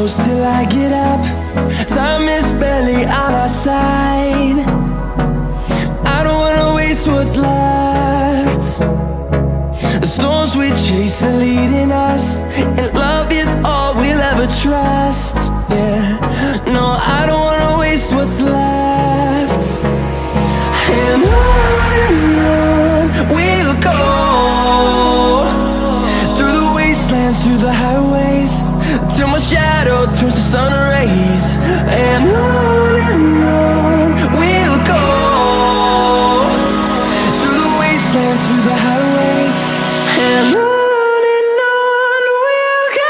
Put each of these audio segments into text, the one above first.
close till I get up. Time is barely on our side. I don't wanna waste what's left. The storms we chase are leading us, and love is all we'll ever trust. Yeah, no, I don't wanna waste what's left. And on we'll go, through the wastelands, through the highways, till my shadow turns to sun rays. And on we'll go, through the wastelands, through the highways, and on we'll go.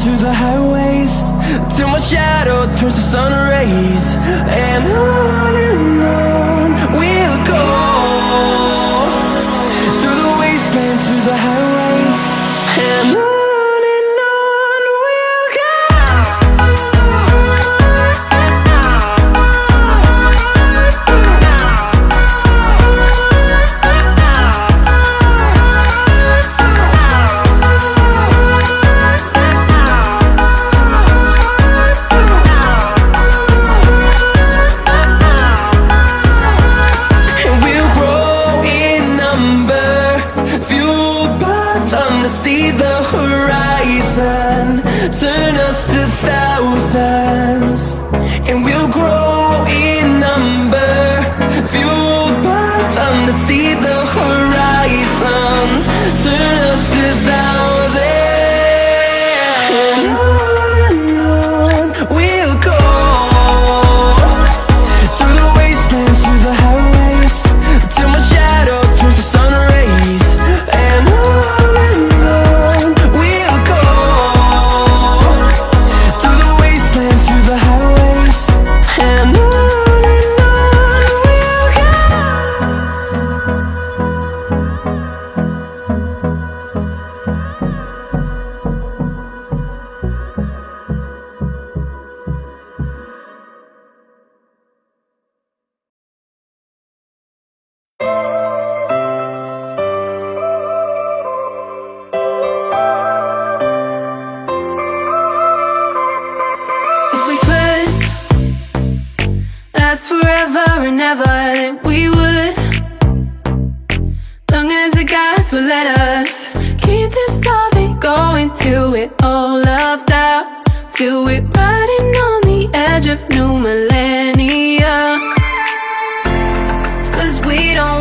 Through the highways, till my shadow turns to sun rays. And on we'll go, through the wastelands, through the highways, and on we'll go. See the horizon turn us to thousands, and we'll grow in number, fueled by them. To see the horizon turn us to thousands, and on we'll go, through the wastelands, through the highways, till my shadow turns to sun rays. And forever and ever, that we would, long as the gods will let us keep this loving going till we're all loved out, till we're riding on the edge of new millennia. 'Cause we don't